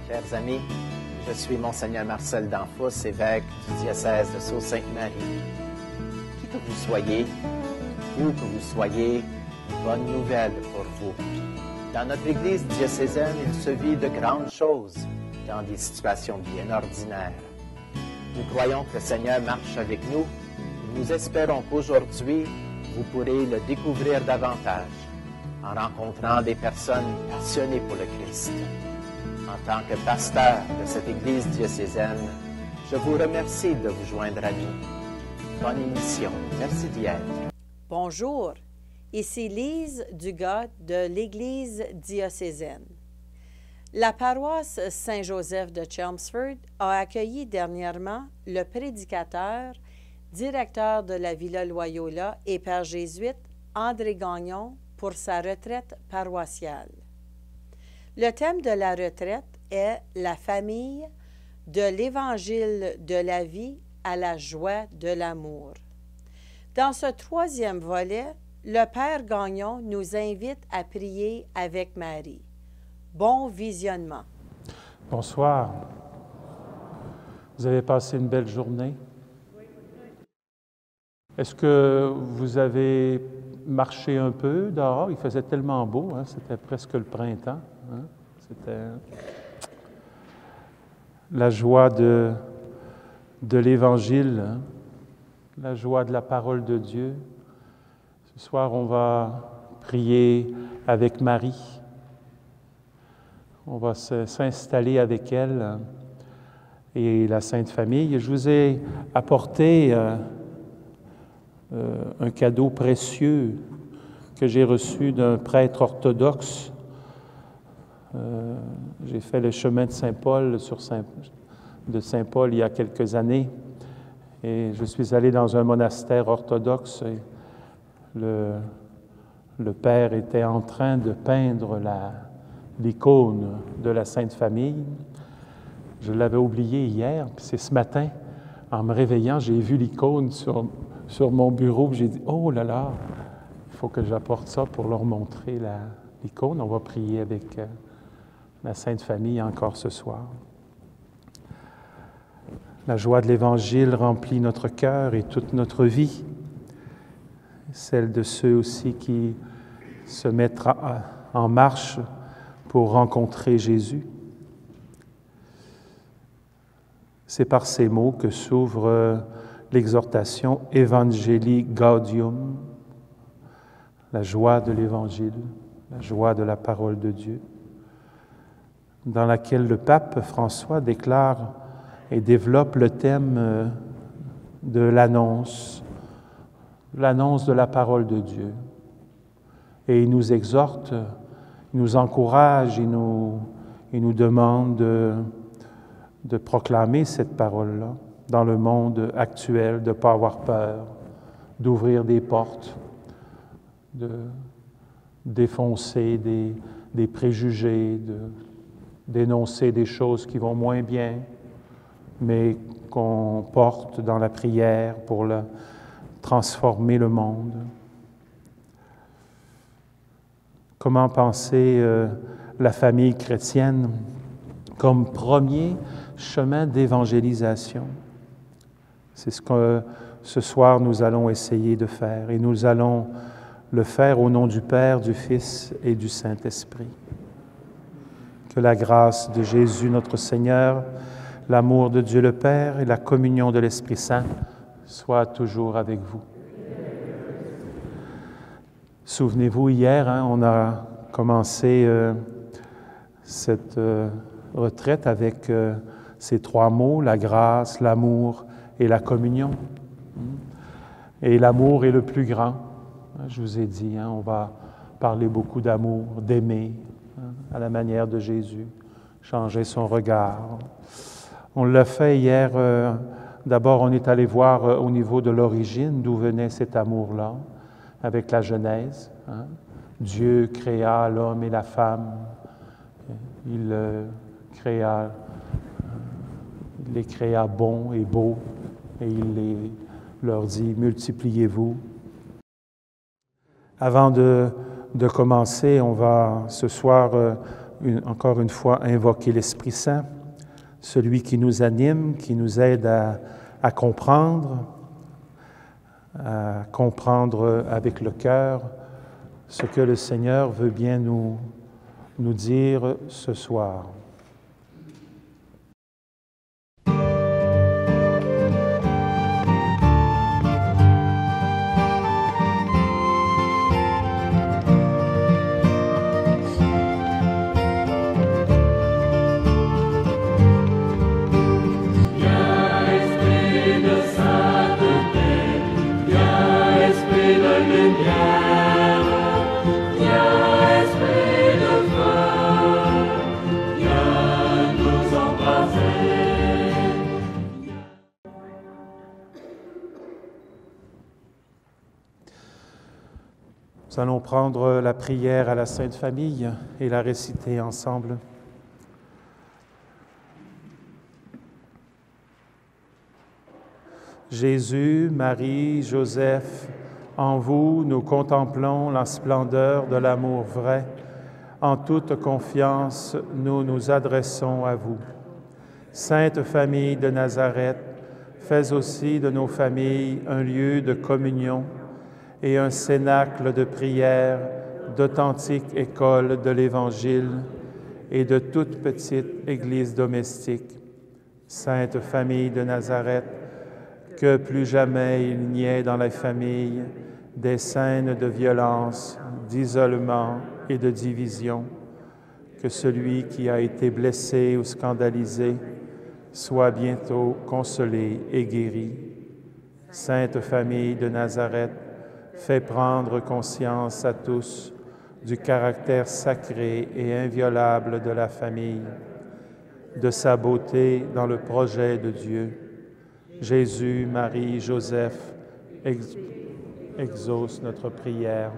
Chers amis, je suis Monseigneur Marcel Danfous, évêque du diocèse de Sault-Sainte-Marie. Qui que vous soyez, où que vous soyez, bonne nouvelle pour vous. Dans notre Église diocésaine, il se vit de grandes choses dans des situations bien ordinaires. Nous croyons que le Seigneur marche avec nous et nous espérons qu'aujourd'hui, vous pourrez le découvrir davantage en rencontrant des personnes passionnées pour le Christ. En tant que pasteur de cette Église diocésaine, je vous remercie de vous joindre à nous. Bonne émission. Merci d'y être. Bonjour, ici Lise Dugas de l'Église diocésaine. La paroisse Saint-Joseph de Chelmsford a accueilli dernièrement le prédicateur, directeur de la Villa Loyola et père jésuite André Gagnon pour sa retraite paroissiale. Le thème de la retraite est la famille, de l'Évangile de la vie à la joie de l'amour. Dans ce troisième volet, le père Gagnon nous invite à prier avec Marie. Bon visionnement. Bonsoir. Vous avez passé une belle journée? Oui. Est-ce que vous avez marché un peu dehors? Il faisait tellement beau, hein? C'était presque le printemps. Hein? C'était la joie de l'Évangile, hein? La joie de la parole de Dieu. Ce soir, on va prier avec Marie. On va s'installer avec elle et la Sainte Famille. Je vous ai apporté un cadeau précieux que j'ai reçu d'un prêtre orthodoxe. J'ai fait le chemin de Saint-Paul de Saint-Paul il y a quelques années et je suis allé dans un monastère orthodoxe et le père était en train de peindre l'icône de la Sainte Famille. Je l'avais oublié hier, puis c'est ce matin, en me réveillant, j'ai vu l'icône sur mon bureau, puis j'ai dit « Oh là là, il faut que j'apporte ça pour leur montrer l'icône. » On va prier avec la Sainte Famille encore ce soir. La joie de l'Évangile remplit notre cœur et toute notre vie, celle de ceux aussi qui se mettent en marche pour rencontrer Jésus. C'est par ces mots que s'ouvre l'exhortation Evangelii Gaudium, la joie de l'Évangile, la joie de la parole de Dieu, dans laquelle le pape François déclare et développe le thème de l'annonce de la parole de Dieu. Et il nous exhorte, il nous encourage, il nous demande de proclamer cette parole-là dans le monde actuel, de ne pas avoir peur, d'ouvrir des portes, de défoncer des préjugés, de dénoncer des choses qui vont moins bien, mais qu'on porte dans la prière pour transformer le monde. Comment penser la famille chrétienne comme premier chemin d'évangélisation? C'est ce que ce soir nous allons essayer de faire, et nous allons le faire au nom du Père, du Fils et du Saint-Esprit. Que la grâce de Jésus notre Seigneur, l'amour de Dieu le Père et la communion de l'Esprit Saint soient toujours avec vous. Souvenez-vous, hier, on a commencé cette retraite avec ces trois mots, la grâce, l'amour et la communion. Et l'amour est le plus grand. Je vous ai dit, on va parler beaucoup d'amour, d'aimer, à la manière de Jésus, changer son regard. On l'a fait hier. D'abord, on est allé voir au niveau de l'origine d'où venait cet amour-là, avec la Genèse. Dieu créa l'homme et la femme. Il les créa bons et beaux, et il leur dit « multipliez-vous ». Avant de commencer, on va ce soir encore une fois invoquer l'Esprit Saint, celui qui nous anime, qui nous aide à comprendre avec le cœur ce que le Seigneur veut bien nous dire ce soir. Nous allons prendre la prière à la Sainte Famille et la réciter ensemble. Jésus, Marie, Joseph, en vous, nous contemplons la splendeur de l'amour vrai. En toute confiance, nous nous adressons à vous. Sainte Famille de Nazareth, fais aussi de nos familles un lieu de communion et un cénacle de prière, d'authentique école de l'Évangile et de toute petite Église domestique. Sainte Famille de Nazareth, que plus jamais il n'y ait dans la famille des scènes de violence, d'isolement et de division, que celui qui a été blessé ou scandalisé soit bientôt consolé et guéri. Sainte Famille de Nazareth, fais prendre conscience à tous du caractère sacré et inviolable de la famille, de sa beauté dans le projet de Dieu. Jésus, Marie, Joseph, exauce notre prière.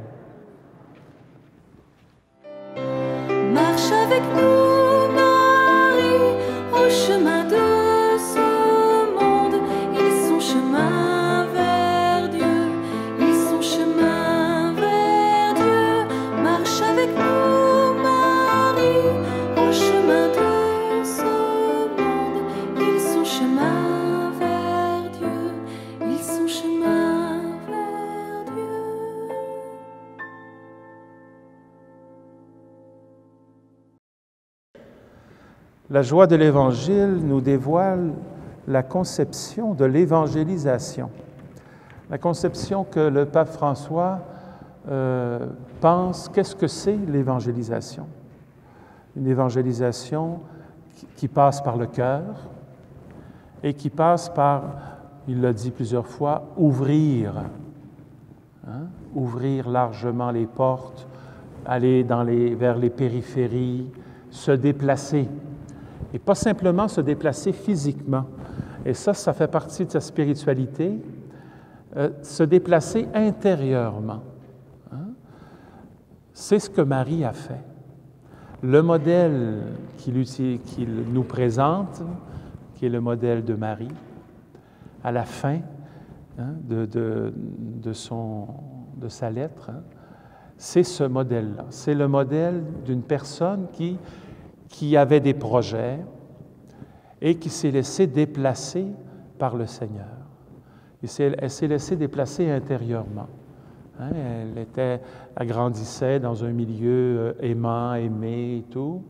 Marche avec nous, Marie, au chemin de ce monde. Ils sont chemin vers Dieu, ils sont chemin vers Dieu. Marche avec nous, Marie, au chemin de ce monde. Ils sont chemin vers Dieu, ils sont chemin vers Dieu. La joie de l'Évangile nous dévoile la conception de l'évangélisation. La conception que le pape François pense, qu'est-ce que c'est l'évangélisation? Une évangélisation qui passe par le cœur et qui passe par, il l'a dit plusieurs fois, ouvrir. Ouvrir largement les portes, aller vers les périphéries, se déplacer. Et pas simplement se déplacer physiquement. Et ça fait partie de sa spiritualité, se déplacer intérieurement. C'est ce que Marie a fait. Le modèle qu'il nous présente, qui est le modèle de Marie, à la fin de sa lettre, c'est ce modèle-là. C'est le modèle d'une personne qui avait des projets et qui s'est laissée déplacer par le Seigneur. Elle s'est laissée déplacer intérieurement. Elle grandissait dans un milieu aimant, aimé et tout.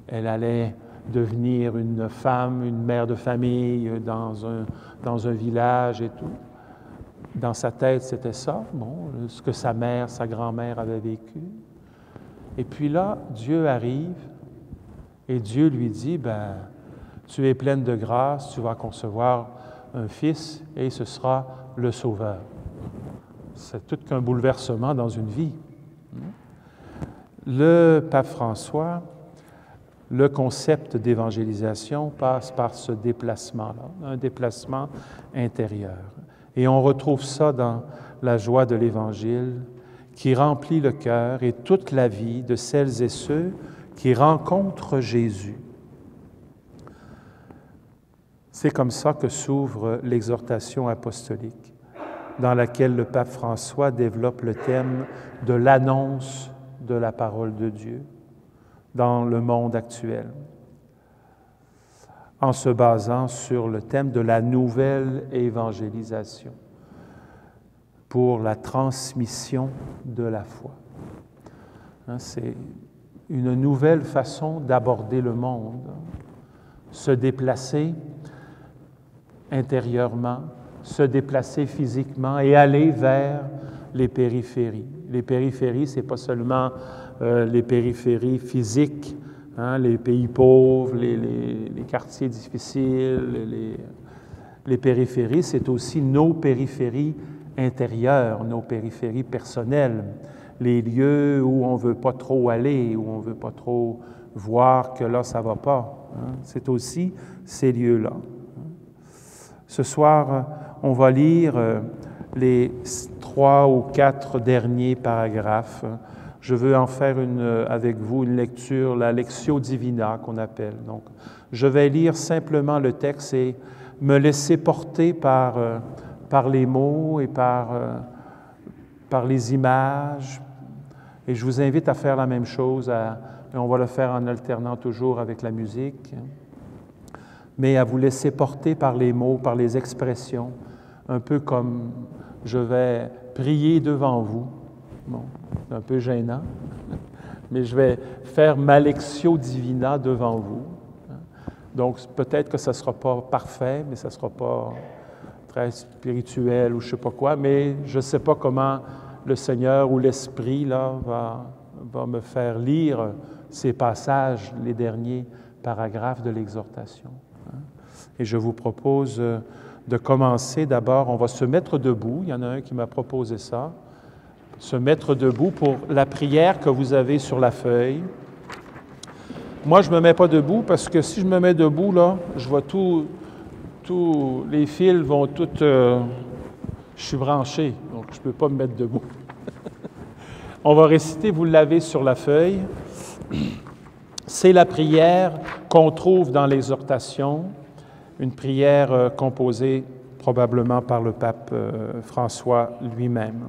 Elle allait devenir une femme, une mère de famille dans un village et tout. Dans sa tête, c'était ça, ce que sa mère, sa grand-mère avait vécu. Et puis là, Dieu arrive et Dieu lui dit, tu es pleine de grâce, tu vas concevoir un fils et ce sera le Sauveur. C'est tout qu'un bouleversement dans une vie. Le pape François, le concept d'évangélisation passe par ce déplacement-là, un déplacement intérieur. Et on retrouve ça dans la joie de l'Évangile qui remplit le cœur et toute la vie de celles et ceux qui rencontrent Jésus. C'est comme ça que s'ouvre l'exhortation apostolique, dans laquelle le pape François développe le thème de l'annonce de la parole de Dieu. dans le monde actuel, en se basant sur le thème de la nouvelle évangélisation pour la transmission de la foi. C'est une nouvelle façon d'aborder le monde, se déplacer intérieurement, se déplacer physiquement et aller vers les périphéries. Les périphéries, ce n'est pas seulement les périphéries physiques, les pays pauvres, les quartiers difficiles, les périphéries, c'est aussi nos périphéries intérieures, nos périphéries personnelles, les lieux où on ne veut pas trop aller, où on ne veut pas trop voir que là, ça ne va pas. C'est aussi ces lieux-là. Ce soir, on va lire les 3 ou 4 derniers paragraphes. Je veux en faire avec vous une lecture, la Lectio Divina qu'on appelle. Donc, je vais lire simplement le texte et me laisser porter par les mots et par les images. Et je vous invite à faire la même chose, et on va le faire en alternant toujours avec la musique, mais à vous laisser porter par les mots, par les expressions, un peu comme je vais prier devant vous. Bon, c'est un peu gênant, mais je vais faire ma Lectio Divina devant vous. Donc, peut-être que ça ne sera pas parfait, mais ça ne sera pas très spirituel ou je ne sais pas quoi, mais je ne sais pas comment le Seigneur ou l'Esprit là, va me faire lire ces passages, les derniers paragraphes de l'exhortation. Et je vous propose de commencer d'abord, on va se mettre debout, il y en a un qui m'a proposé ça, se mettre debout pour la prière que vous avez sur la feuille. Moi, je ne me mets pas debout parce que si je me mets debout, là, je vois tous les fils vont toutes... je suis branché, donc je ne peux pas me mettre debout. On va réciter, vous l'avez sur la feuille. C'est la prière qu'on trouve dans l'exhortation, une prière composée probablement par le pape François lui-même.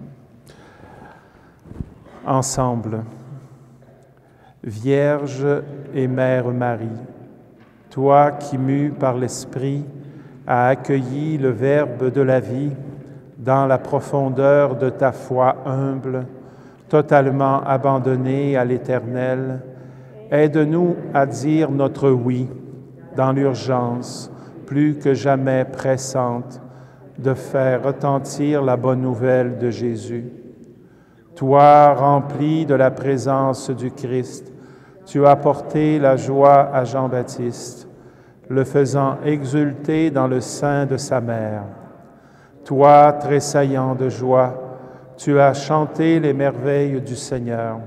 Ensemble. Vierge et Mère Marie, toi qui, mue par l'Esprit, as accueilli le Verbe de la vie dans la profondeur de ta foi humble, totalement abandonnée à l'Éternel, aide-nous à dire notre oui dans l'urgence, plus que jamais pressante, de faire retentir la bonne nouvelle de Jésus. Toi, rempli de la présence du Christ, tu as apporté la joie à Jean-Baptiste, le faisant exulter dans le sein de sa mère. Toi, tressaillant de joie, tu as chanté les merveilles du Seigneur.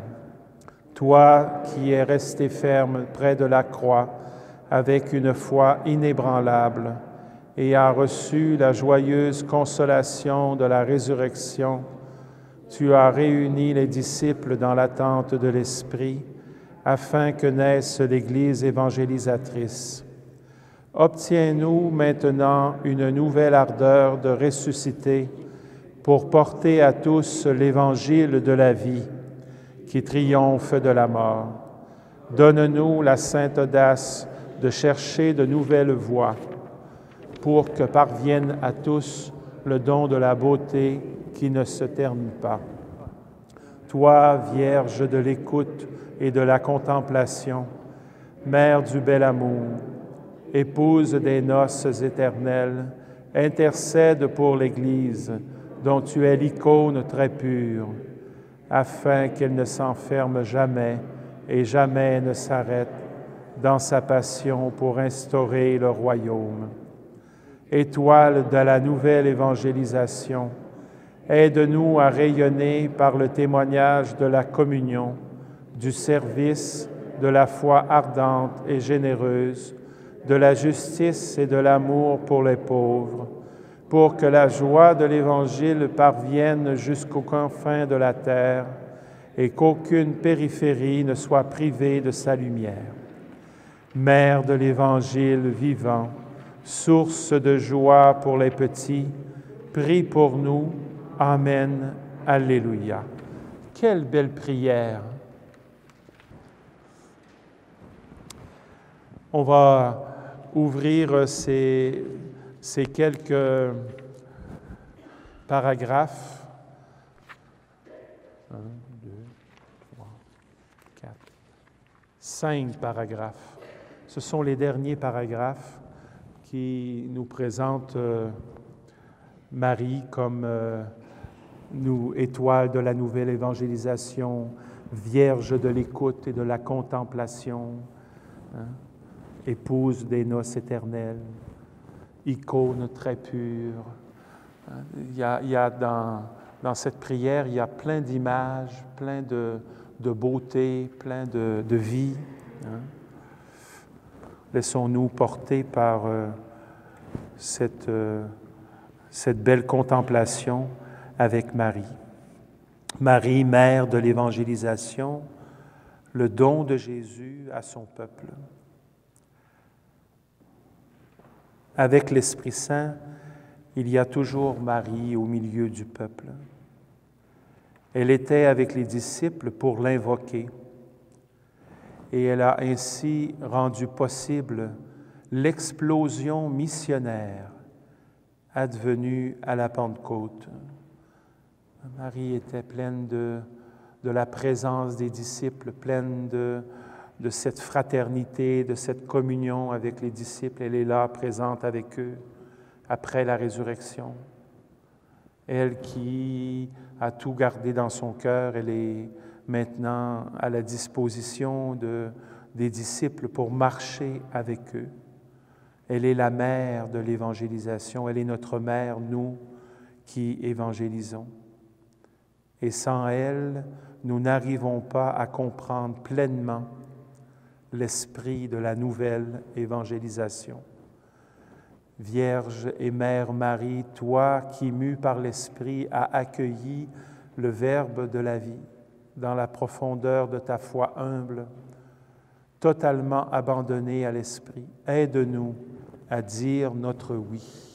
Toi qui es resté ferme près de la croix avec une foi inébranlable et as reçu la joyeuse consolation de la résurrection, tu as réuni les disciples dans l'attente de l'Esprit afin que naisse l'Église évangélisatrice. Obtiens-nous maintenant une nouvelle ardeur de ressusciter pour porter à tous l'Évangile de la vie qui triomphe de la mort. Donne-nous la sainte audace de chercher de nouvelles voies pour que parvienne à tous le don de la beauté qui ne se termine pas. Toi, Vierge de l'écoute et de la contemplation, Mère du bel amour, épouse des noces éternelles, intercède pour l'Église, dont tu es l'icône très pure, afin qu'elle ne s'enferme jamais et jamais ne s'arrête dans sa passion pour instaurer le royaume. Étoile de la nouvelle évangélisation, aide-nous à rayonner par le témoignage de la communion, du service, de la foi ardente et généreuse, de la justice et de l'amour pour les pauvres, pour que la joie de l'Évangile parvienne jusqu'aux confins de la terre et qu'aucune périphérie ne soit privée de sa lumière. Mère de l'Évangile vivant, source de joie pour les petits, prie pour nous. Amen. Alléluia. Quelle belle prière! On va ouvrir ces quelques paragraphes. 1, 2, 3, 4, 5 paragraphes. Ce sont les derniers paragraphes qui nous présentent Marie comme nous, étoile de la nouvelle évangélisation, vierge de l'écoute et de la contemplation, hein, épouse des noces éternelles, icône très pure. Hein, il y a dans cette prière, il y a plein d'images, plein de beauté, plein de vie. Hein. Laissons-nous porter par cette belle contemplation avec Marie. Marie, mère de l'évangélisation, le don de Jésus à son peuple. Avec l'Esprit Saint, il y a toujours Marie au milieu du peuple. Elle était avec les disciples pour l'invoquer. Et elle a ainsi rendu possible l'explosion missionnaire advenue à la Pentecôte. Marie était pleine de la présence des disciples, pleine de cette fraternité, de cette communion avec les disciples. Elle est là, présente avec eux, après la résurrection. Elle qui a tout gardé dans son cœur, elle est maintenant à la disposition des disciples pour marcher avec eux. Elle est la mère de l'évangélisation, elle est notre mère, nous qui évangélisons. Et sans elle, nous n'arrivons pas à comprendre pleinement l'esprit de la nouvelle évangélisation. Vierge et Mère Marie, toi qui, mue par l'Esprit, as accueilli le Verbe de la vie, dans la profondeur de ta foi humble, totalement abandonnée à l'Esprit, aide-nous à dire notre oui.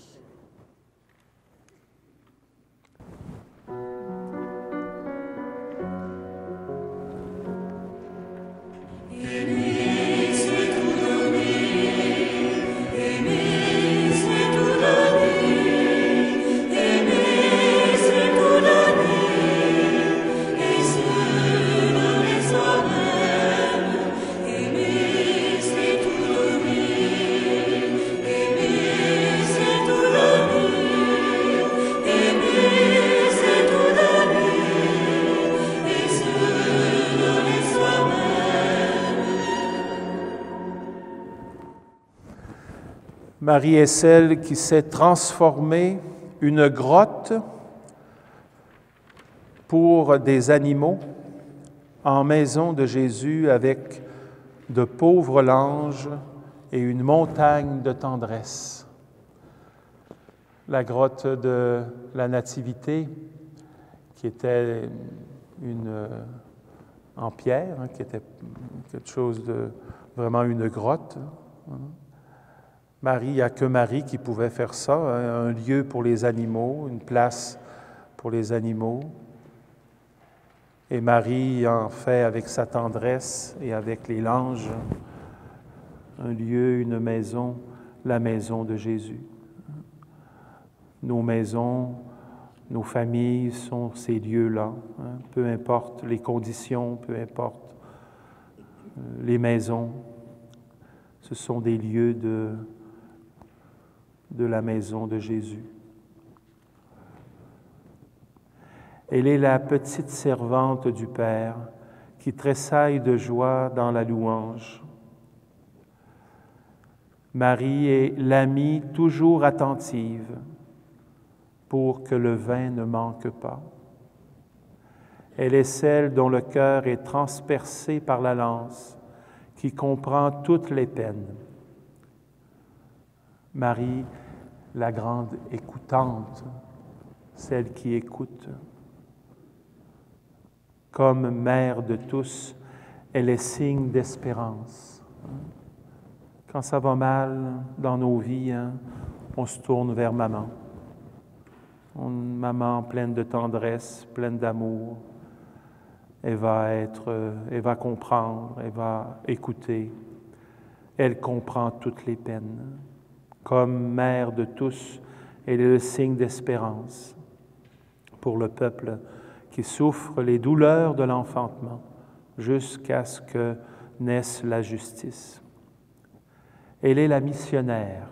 Marie est celle qui s'est transformée une grotte pour des animaux en maison de Jésus avec de pauvres langes et une montagne de tendresse. La grotte de la Nativité, qui était en pierre, qui était quelque chose de vraiment une grotte. Marie, il n'y a que Marie qui pouvait faire ça, un lieu pour les animaux, une place pour les animaux. Et Marie en fait avec sa tendresse et avec les langes un lieu, une maison, la maison de Jésus. Nos maisons, nos familles sont ces lieux-là, hein, peu importe les conditions, peu importe les maisons, ce sont des lieux de la maison de Jésus. Elle est la petite servante du Père qui tressaille de joie dans la louange. Marie est l'amie toujours attentive pour que le vin ne manque pas. Elle est celle dont le cœur est transpercé par la lance, qui comprend toutes les peines. Marie, la grande écoutante, celle qui écoute. Comme mère de tous, elle est signe d'espérance. Quand ça va mal dans nos vies, on se tourne vers maman. Une maman pleine de tendresse, pleine d'amour. Elle va comprendre, elle va écouter. Elle comprend toutes les peines. Comme mère de tous, elle est le signe d'espérance pour le peuple qui souffre les douleurs de l'enfantement jusqu'à ce que naisse la justice. Elle est la missionnaire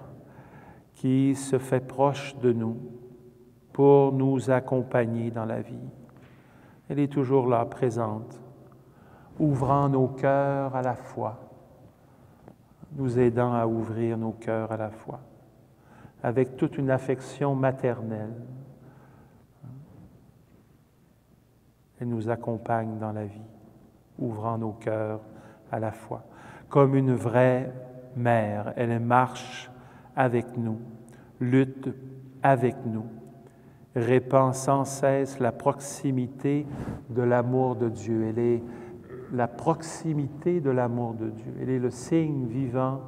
qui se fait proche de nous pour nous accompagner dans la vie. Elle est toujours là, présente, ouvrant nos cœurs à la foi, nous aidant à ouvrir nos cœurs à la foi, avec toute une affection maternelle. Elle nous accompagne dans la vie, ouvrant nos cœurs à la foi. Comme une vraie mère, elle marche avec nous, lutte avec nous, répand sans cesse la proximité de l'amour de Dieu. Elle est la proximité de l'amour de Dieu. Elle est le signe vivant,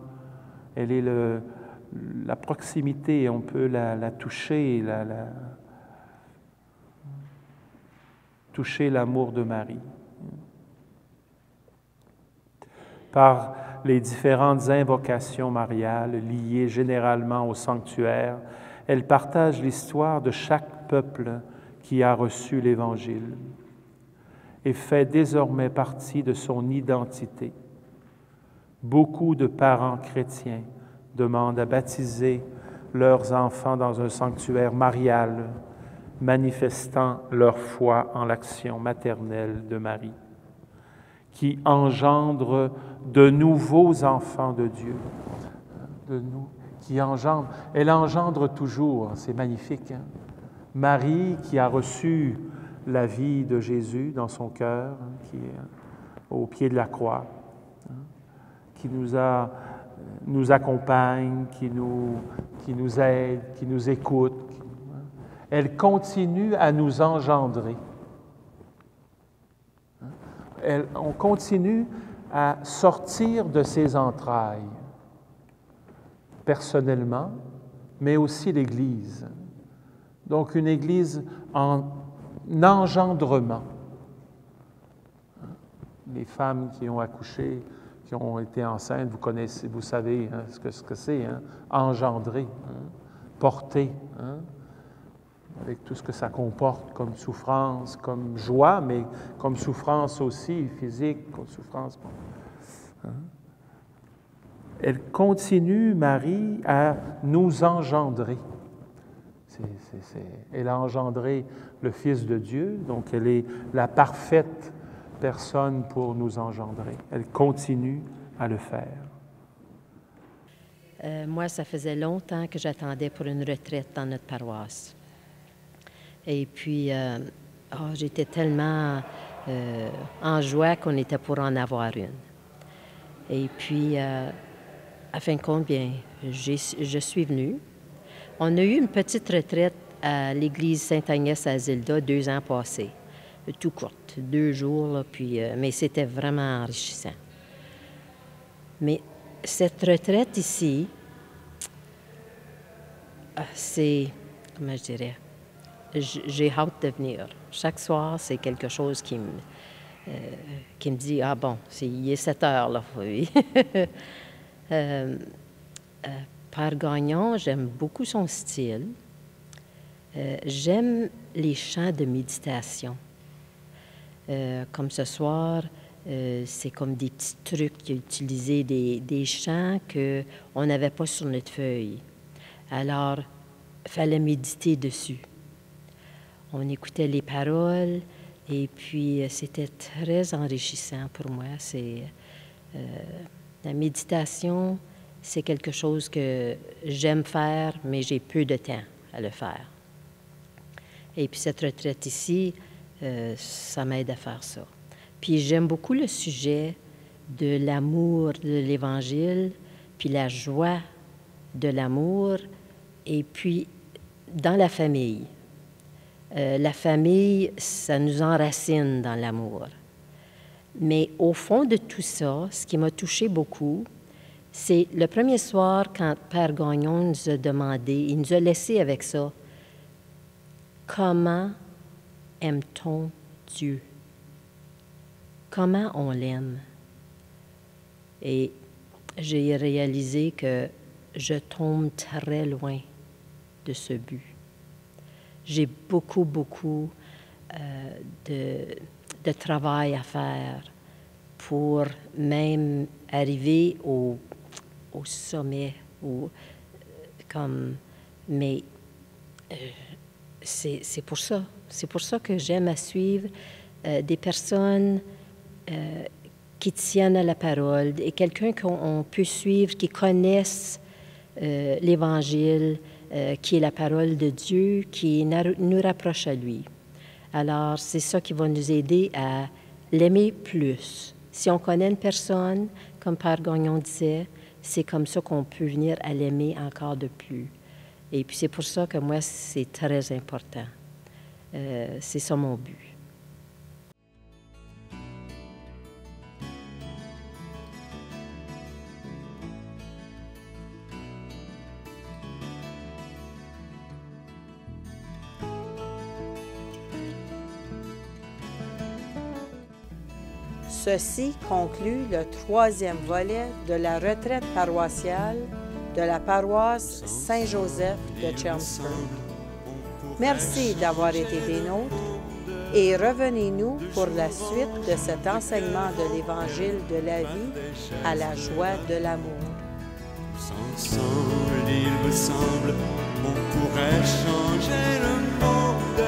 elle est la proximité, on peut la toucher, toucher l'amour de Marie. Par les différentes invocations mariales liées généralement au sanctuaire, elle partage l'histoire de chaque peuple qui a reçu l'Évangile et fait désormais partie de son identité. Beaucoup de parents chrétiens demandent à baptiser leurs enfants dans un sanctuaire marial, manifestant leur foi en l'action maternelle de Marie, qui engendre de nouveaux enfants de Dieu. Elle engendre toujours, c'est magnifique. Hein? Marie qui a reçu la vie de Jésus dans son cœur, qui est au pied de la croix, qui nous accompagne, qui nous aide, qui nous écoute. Elle continue à nous engendrer. On continue à sortir de ses entrailles, personnellement, mais aussi l'Église. Donc une Église en engendrement. Les femmes qui ont accouché, qui ont été enceintes, vous connaissez, vous savez hein, ce que c'est, hein, engendrer, hein, porter, hein, avec tout ce que ça comporte comme souffrance, comme joie, mais comme souffrance aussi physique, comme souffrance. Hein. Elle continue, Marie, à nous engendrer. Elle a engendré le Fils de Dieu, donc elle est la parfaite personne pour nous engendrer. Elle continue à le faire. Moi, ça faisait longtemps que j'attendais pour une retraite dans notre paroisse. Et puis, j'étais tellement en joie qu'on était pour en avoir une. Et puis, à fin de compte, bien, je suis venue. On a eu une petite retraite à l'église Sainte-Agnès à Zilda 2 ans passés. Tout courte, 2 jours, là, puis, mais c'était vraiment enrichissant. Mais cette retraite ici, c'est, comment je dirais, j'ai hâte de venir. Chaque soir, c'est quelque chose qui me dit, ah bon, il est 7 heures, là. Oui. Père Gagnon, j'aime beaucoup son style. J'aime les chants de méditation. Comme ce soir, c'est comme des petits trucs qu'il a utilisé, des chants qu'on n'avait pas sur notre feuille. Alors, il fallait méditer dessus. On écoutait les paroles et puis c'était très enrichissant pour moi. La méditation, c'est quelque chose que j'aime faire, mais j'ai peu de temps à le faire. Et puis cette retraite ici, ça m'aide à faire ça. Puis j'aime beaucoup le sujet de l'amour de l'Évangile, puis la joie de l'amour, et puis dans la famille. La famille, ça nous enracine dans l'amour. Mais au fond de tout ça, ce qui m'a touchée beaucoup, c'est le premier soir, quand Père Gagnon nous a demandé, il nous a laissé avec ça, « Comment aime-t-on Dieu? Comment on l'aime? » Et j'ai réalisé que je tombe très loin de ce but. J'ai beaucoup de travail à faire pour même arriver au sommet. Mais c'est pour ça. C'est pour ça que j'aime à suivre des personnes qui tiennent à la parole et quelqu'un qu'on peut suivre, qui connaissent l'Évangile, qui est la parole de Dieu, qui nous rapproche à lui. Alors, c'est ça qui va nous aider à l'aimer plus. Si on connaît une personne, comme Père Gagnon disait, c'est comme ça qu'on peut venir à l'aimer encore de plus. Et puis, c'est pour ça que moi, c'est très important. C'est ça mon but. Ceci conclut le 3e volet de la retraite paroissiale de la paroisse Saint-Joseph de Chelmsford. Merci d'avoir été des nôtres et revenez-nous pour la suite de cet enseignement de l'Évangile de la vie à la joie de l'amour. Ensemble, il me semble, on pourrait changer le monde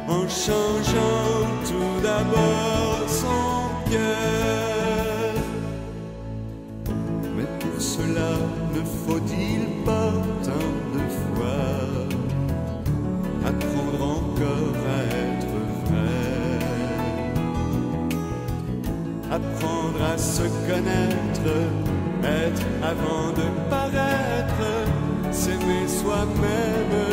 en changeant tout d'abord son cœur. Mais pour cela, ne faut-il pas tant de fois apprendre encore à être vrai, apprendre à se connaître, être avant de paraître, s'aimer soi-même